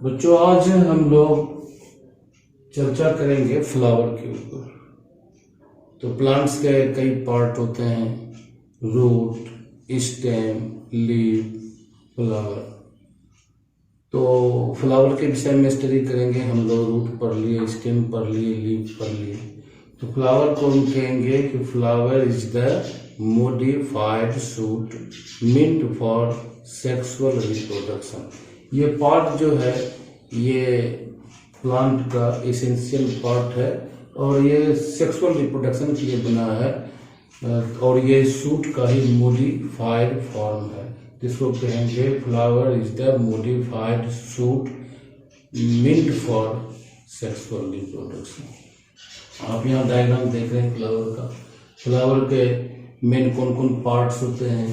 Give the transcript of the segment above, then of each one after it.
बच्चों, आज हम लोग चर्चा करेंगे फ्लावर के ऊपर। तो प्लांट्स के कई पार्ट होते हैं, रूट, स्टेम, लीफ, फ्लावर। तो फ्लावर के विषय में स्टडी करेंगे हम लोग। रूट पढ़ लिए, स्टेम पढ़ लिए, लीफ पढ़ लिए। तो फ्लावर को हम कहेंगे कि flower is the modified shoot meant for sexual reproduction. ये पार्ट जो है ये प्लांट का एसेंशियल पार्ट है और ये सेक्सुअल रिप्रोडक्शन के लिए बना है और ये शूट का ही मोडिफाइड फॉर्म है, जिसको कहेंगे flower is the modified shoot meant for sexual reproduction. आप यहाँ डायग्राम देख रहे हैं फ्लावर का। फ्लावर के मेन कौन कौन पार्ट्स होते हैं?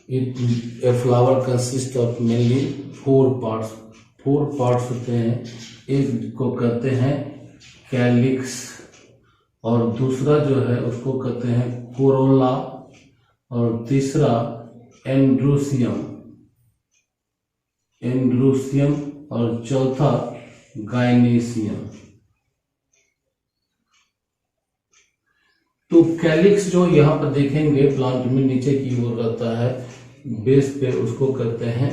A flower consist of mainly four parts होते हैं। एक को कहते हैं कैलिक्स और दूसरा जो है उसको कहते हैं कोरोला और तीसरा एंड्रोसियम और चौथा गाइनेसियम। तो कैलिक्स जो यहाँ पर देखेंगे प्लांट में नीचे की ओर रहता है बेस पे, उसको कहते हैं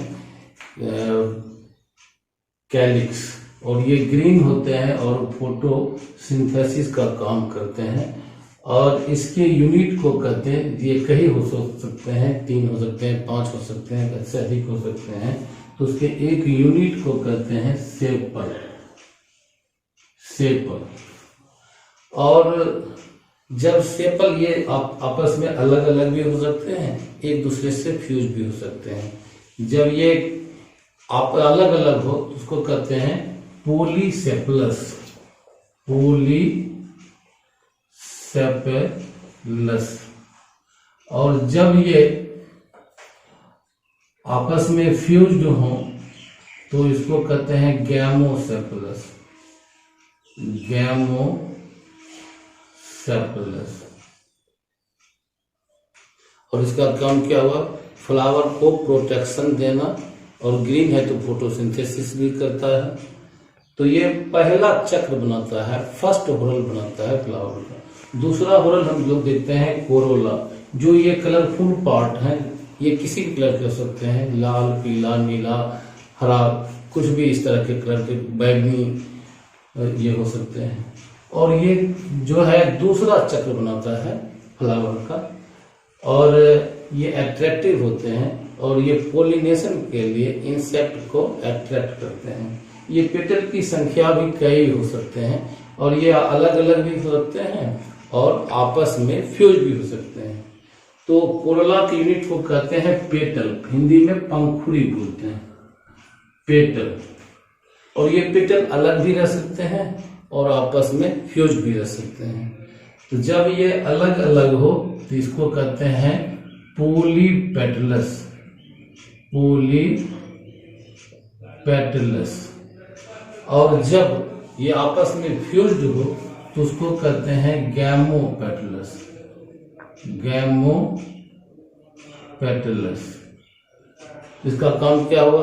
कैलिक्स। और ये ग्रीन होते हैं और फोटोसिंथेसिस का काम करते हैं। और इसके यूनिट को कहते हैं, ये कई हो सकते हैं, 3 हो सकते हैं, 5 हो सकते हैं, इससे अधिक हो सकते हैं। तो उसके एक यूनिट को कहते हैं सेपल। और जब सेपल ये आपस में अलग अलग भी हो सकते हैं, एक दूसरे से फ्यूज भी हो सकते हैं। जब ये आप अलग अलग हो तो उसको कहते हैं पॉलीसेपलस। और जब ये आपस में फ्यूज हो तो इसको कहते हैं गैमोसेपलस। और इसका काम क्या हुआ? फ्लावर को प्रोटेक्शन देना, और ग्रीन है तो फोटोसिंथेसिस भी करता है। तो ये पहला चक्र बनाता है, फर्स्ट होरल बनाता है फ्लावर का। दूसरा होरल हम लोग देखते हैं कोरोला, जो ये कलरफुल पार्ट है। ये किसी भी कलर के हो सकते हैं, लाल, पीला, नीला, हरा, कुछ भी इस तरह के कलर के, बैगनी ये हो सकते हैं। और ये जो है दूसरा चक्र बनाता है फ्लावर का, और ये अट्रैक्टिव होते हैं और ये पोलिनेशन के लिए इंसेक्ट को अट्रैक्ट करते हैं। ये पेटल की संख्या भी कई हो सकते हैं और ये अलग अलग भी हो सकते हैं और आपस में फ्यूज भी हो सकते हैं। तो कोरोला के यूनिट को कहते हैं पेटल, हिंदी में पंखुड़ी बोलते हैं, पेटल। और ये पेटल अलग भी रह सकते हैं और आपस में फ्यूज भी रह सकते हैं। तो जब ये अलग अलग हो तो इसको कहते हैं पॉलीपेटलस। और जब ये आपस में फ्यूज्ड हो तो उसको कहते हैं गैमोपेटलस। इसका काम क्या हुआ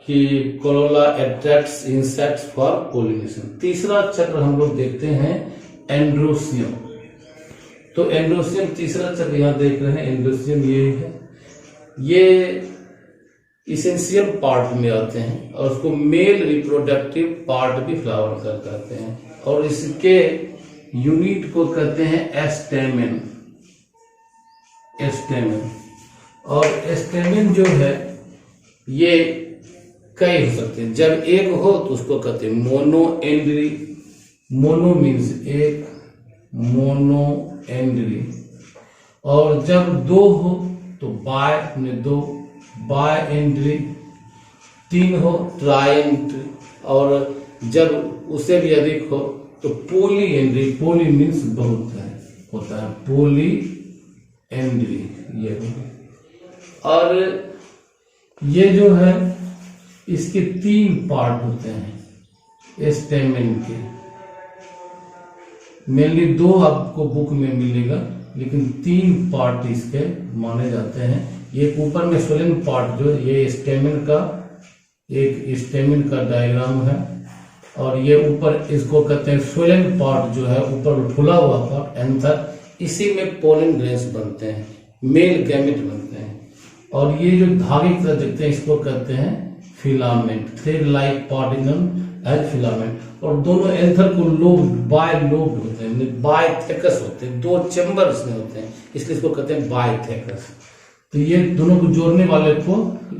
कि Corolla attracts insects for pollination. तीसरा चक्र हम लोग देखते हैं एंड्रोसियम। तो एंड्रोसियम तीसरा चक्र यहाँ देख रहे हैं, एंड्रोसियम ये है। ये इसेंशियल पार्ट में आते हैं और उसको मेल रिप्रोडक्टिव पार्ट भी फ्लावर का कहते हैं। और इसके यूनिट को कहते हैं एस्टेमेन। और एस्टेमेन जो है ये कई हो सकते हैं। जब एक हो तो उसको कहते हैं मोनो एंड्री। मोनो मीन्स एक, मोनो एंड्री। और जब 2 हो तो बाय एंड्री। 3 हो ट्राइएंड्री। और जब उससे भी अधिक हो तो पोली एंड्री। पोली मीन्स बहुत है, होता है, पोली एंड्री ये हो। और ये जो है इसके 3 पार्ट होते हैं स्टेमेन के। मेनली 2 आपको बुक में मिलेगा, लेकिन 3 पार्ट इसके माने जाते हैं। ये ऊपर में सोलन पार्ट जो ये स्टेमेन का एक स्टेमिन का डायग्राम है, और ये ऊपर इसको कहते हैं स्वेलन पार्ट जो है ऊपर फुला हुआ पार्ट एंथर, इसी में पोलन ग्रेन्स बनते हैं, मेल गैमेट बनते हैं। और ये जो धागे की तरह दिखते हैं इसको कहते हैं filament, thread like part is known as filament. और दोनों एंथर को लोब बाय लोब होते हैं, बायथेकस होते हैं, दो चैम्बर इसमें होते हैं, इसलिए इसको कहते हैं बायथेकस। तो ये दोनों को जोड़ने वाले को,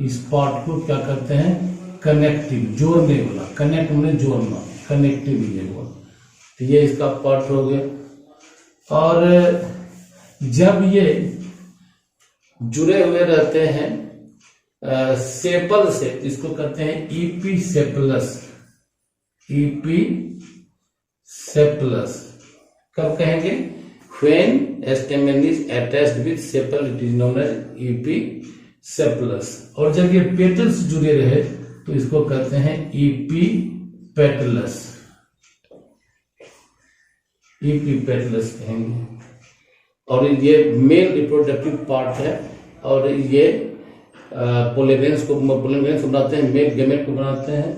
इस पार्ट को क्या करते हैं, कनेक्टिव, जोड़ने वाला, कनेक्ट में जोड़ना, कनेक्टिव ये वो। तो ये इसका पार्ट हो गया। और जब ये जुड़े हुए रहते हैं सेपल से, इसको कहते हैं ईपीसेपलस, ईपीसेपलस। कब कहेंगे, when stamen is attached with sepal it is known as epicephalus। और जब ये पेटल्स जुड़े रहे तो इसको कहते हैं epipetalus, epipetalus कहेंगे। और ये मेल रिप्रोडक्टिव पार्ट है, और ये पोलन ग्रेन्स बनाते हैं, मेल गैमेट को बनाते हैं,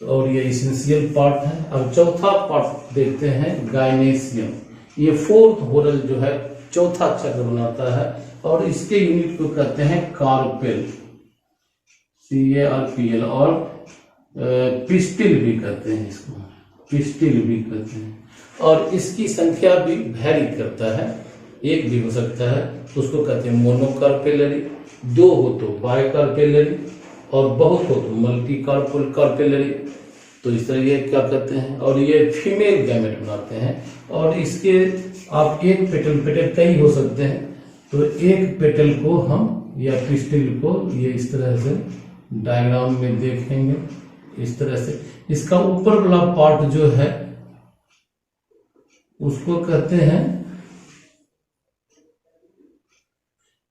और ये इसेंशियल पार्ट है। अब चौथा पार्ट देखते हैं, गायनेसियम। ये फोर्थ होरल जो है चौथा चक्र बनाता है, और इसके यूनिट को कहते हैं कार्पेल, CARPL, और पिस्टिल भी कहते हैं इसको, पिस्टिल भी कहते हैं। और इसकी संख्या भी वैरी करता है, एक भी हो सकता है तो उसको कहते हैं मोनोकार्पेलरी, दो हो तो बाइकार्पेलरी, और बहुत हो तो मल्टी कार्पेलरी। तो इस तरह ये क्या कहते हैं, और ये फीमेल गैमेट बनाते हैं। और इसके आप एक पेटल कई हो सकते हैं, तो एक पेटल को हम या पिस्टिल को ये इस तरह से डायग्राम में देखेंगे, इस तरह से। इसका ऊपर वाला पार्ट जो है उसको कहते हैं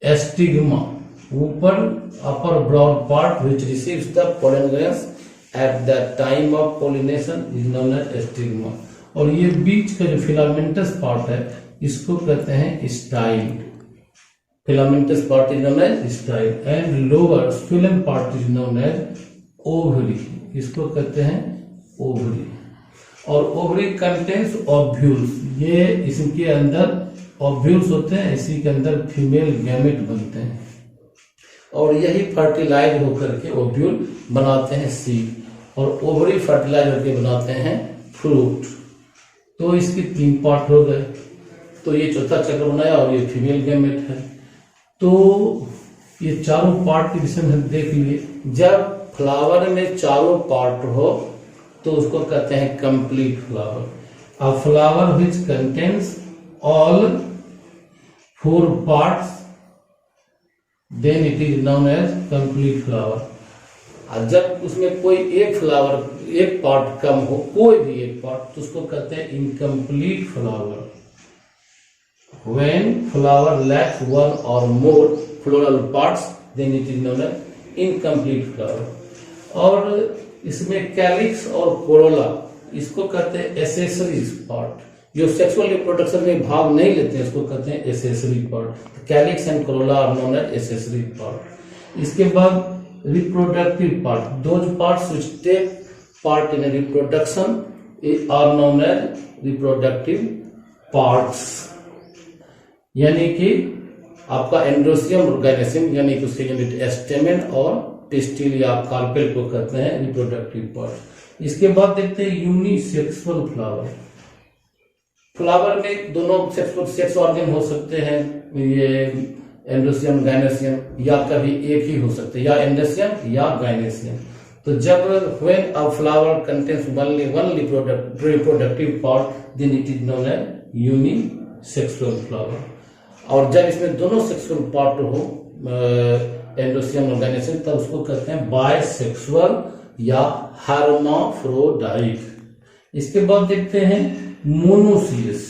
एस्टिग्मा, ऊपर upper brown part which receives the pollen grains at the time of pollination is known as stigma. और ये बीच का जो फिलामेंटस पार्ट है इसको कहते हैं style, filamentous part is known as style, and lower swollen part is known as ovary, इसको कहते हैं ओवरी। और ओवरी कंटेन्स ओव्यूल्स, ये इसके अंदर ओव्यूल्स होते हैं, इसी के अंदर फीमेल गैमेट बनते हैं, और यही फर्टिलाइज होकर के ओव्यूल बनाते हैं सीड, और ओवरी फर्टिलाइज होकर बनाते हैं फ्रूट। तो इसके 3 पार्ट हो गए। तो ये चौथा चक्र बनाया, और ये फीमेल गैमेट है। तो ये चारों पार्ट के विषय में हम देख लिए। जब फ्लावर में चारों पार्ट हो तो उसको कहते हैं complete flower. A flower which contains all 4 parts then it is known as complete flower. और जब उसमें कोई एक फ्लावर, एक पार्ट कम हो, कोई भी एक पार्ट, तो उसको कहते हैं incomplete flower. When flower lacks one or more floral parts, then it is known as incomplete flower। और इसमें कैलिक्स और कोरोला, इसको कहते हैं एसेसरीज पार्ट। जो सेक्सुअल रिप्रोडक्शन में भाग नहीं लेते हैं इसको कहते हैं accessory part. Calyx and corolla are known as accessory part. इसके बाद reproductive part, those parts which take part in reproduction are known as reproductive parts. यानी कि आपका एंड्रोसियम और गायनेसियम, यानी कि उसके यूनिट स्टेमेन और पिस्टिल या कार्पेल को कहते हैं रिप्रोडक्टिव पार्ट। इसके बाद देखते हैं यूनिसेक्सुअल फ्लावर। फ्लावर में दोनों सेक्स ऑर्गन हो सकते हैं, ये एंड्रोसियम गायनेसियम, या कभी एक ही हो सकते हैं, या एंड्रोसियम या गायनेसियम। तो जब when a flower contains only one reproductive part then it is known as unisexual flower. और जब इसमें दोनों सेक्सुअल पार्ट हो, एंड्रोसियम और गायनेसियम, तब उसको कहते हैं बायसेक्सुअल या हर्माफ्रोडाइट। इसके बाद देखते हैं मोनोसियस।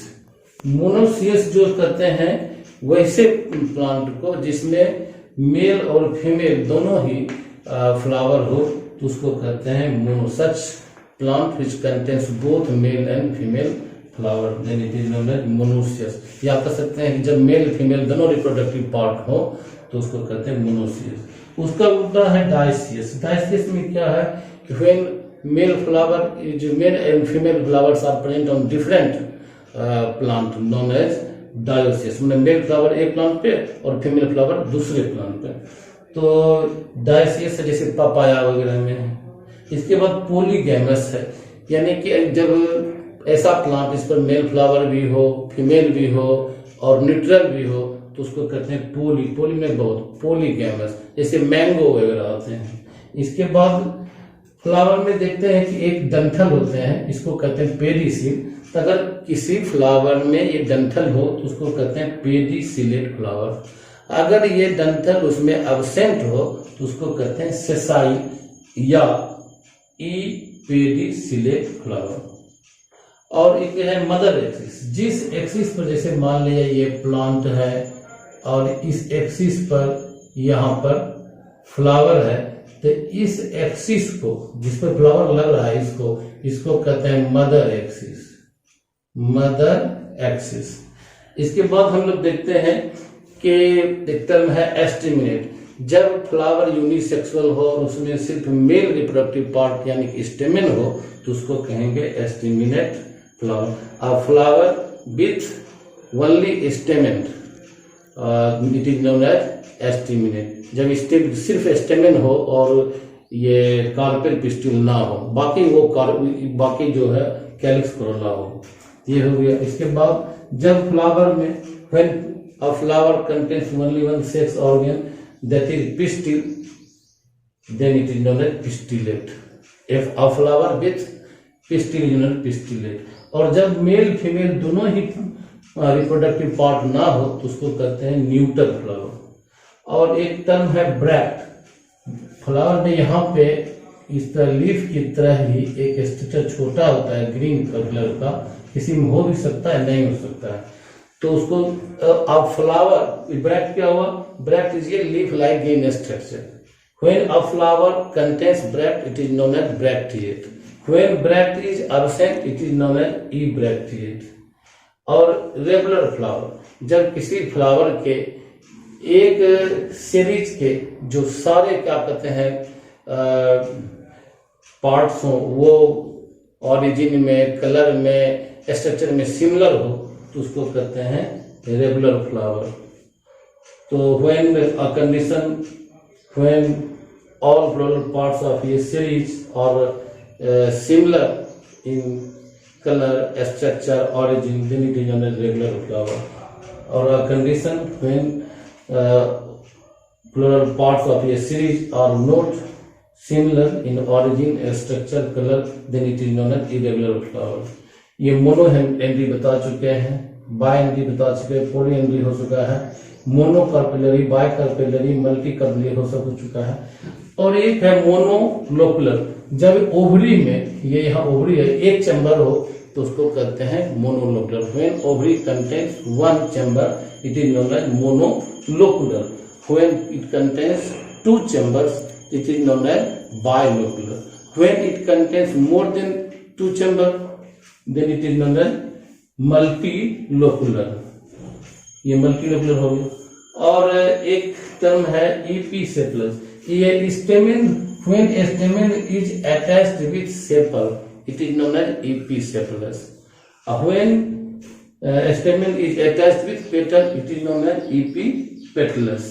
मोनोसियस जो कहते हैं वैसे प्लांट को जिसमें मेल और फीमेल दोनों ही फ्लावर हो, तो उसको कहते हैं mono. Such plant which contains both male and female flower then it is known as monoecious. या कह सकते हैं कि जब मेल फीमेल दोनों रिप्रोडक्टिव पार्ट हो तो उसको कहते हैं मोनोसियस। उसका उल्टा है डायसियस। डायसियस में क्या है कि व्हेन मेल फ्लावर जो male and female flowers are present on different plant known as dioecious, मतलब मेल फ्लावर एक प्लांट पे और फीमेल फ्लावर दूसरे प्लांट पे, तो डायोसियस जैसे पपाया वगैरह में है। इसके बाद पॉलीगैमस है, यानी कि जब ऐसा प्लांट इस पर मेल फ्लावर भी हो, फीमेल भी हो और न्यूट्रल भी हो, तो उसको कहते हैं पोली में बहुत पॉलीगैमस, जैसे मैंगो वगैरह आते हैं। इसके बाद फ्लावर में देखते हैं कि एक डंठल होते हैं, इसको कहते हैं पेडिसिल। तो अगर किसी फ्लावर में ये डंठल हो तो उसको कहते हैं पेडिसिलेट फ्लावर। अगर ये डंठल उसमें एब्सेंट हो तो उसको कहते हैं सेसाई या पेडिसिलेट फ्लावर। और एक है मदर एक्सिस, जिस एक्सिस पर जैसे मान लिया ये प्लांट है और इस एक्सिस पर यहाँ पर फ्लावर है, तो इस एक्सिस को जिस पर फ्लावर लग रहा है इसको कहते हैं मदर एक्सिस, मदर एक्सिस। इसके बाद हम लोग देखते हैं कि एक टर्म है एस्टिमिनेट। जब फ्लावर यूनिसेक्सुअल हो और उसमें सिर्फ मेल रिप्रोडक्टिव पार्ट यानी कि स्टेमेन हो तो उसको कहेंगे staminate flower. A flower with only stamen it is known as staminate. जब सिर्फ स्टेमेन हो और ये कार्पेल पिस्टिल ना हो, बाकी जो है कैलिक्स कोरोला हो, ये हो गया। इसके बाद जब फ्लावर में when a flower contains only one sex organ that is pistil then it is known as pistillate. If a flower with pistil is known pistillate. और जब मेल फीमेल दोनों ही रिप्रोडक्टिव पार्ट ना हो तो उसको कहते हैं न्यूटर फ्लावर। और एक टर्म है ब्रैक्ट। फ्लावर में यहाँ पे इस तरह लीफ की तरह ही एक स्ट्रक्चर छोटा होता है ग्रीन कलर का, किसी में हो भी सकता है नहीं हो सकता है, तो उसको अब फ्लावर ब्रैक्ट क्या हुआ, bract is a leaf like green structure. When a flower contains bract it is known as bracteate. When bract is absent it is known as ebracteate. और रेगुलर फ्लावर, जब किसी फ्लावर के एक series के जो सारे क्या कहते हैं पार्ट्स हों, वो ऑरिजिन में, कलर में, स्ट्रक्चर में सिमिलर हो तो उसको कहते हैं रेगुलर फ्लावर। तो when a condition when all floral parts of a series are similar in color, structure, origin, then it is known as regular flower. Or a condition when floral parts of a series are not similar in origin, structure, color, then it is known as irregular flower. ये mono entry बता चुके हैं, bye entry बता चुके हैं, poly entry हो चुका है, mono carpellary, bi carpellary, multi carpellary हो सब हो चुका है। और एक है मोनोलोकुलर। जब ओवरी में, ये यहाँ ओवरी है, एक चैम्बर हो तो उसको कहते हैं monolocular. When ovary contains one chamber it is known as monolocular. When it contains two chambers it is known as bilocular. When it contains more than two chamber then it is known as multilocular. ये multilocular हो गया। और एक term है एपिसेपलस। ये stamen, when stamen is attached with sepal it is known as epicephalus. When stamen is attached with petal it is known as epipetalus.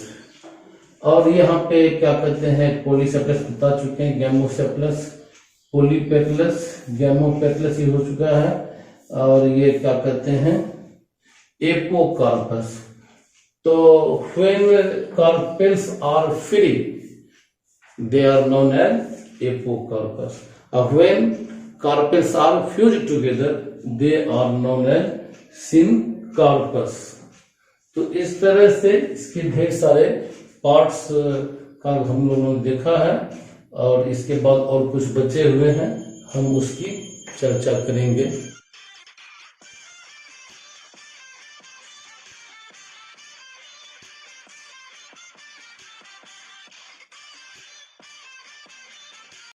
और यहाँ पे क्या कहते हैं पॉलीसेपलस बता चुके हैं, गैमोसेपलस, पॉलीपेटलस, गैमोपेटलस ये हो चुका है। और ये क्या कहते हैं एपोकार्पस। तो when carpels are free they are known as epocarpus. When carpels are fused together they are known as syncarpus. तो इस तरह से इसके ढेर सारे पार्ट्स का हम लोगों ने देखा है। और इसके बाद और कुछ बचे हुए हैं, हम उसकी चर्चा करेंगे।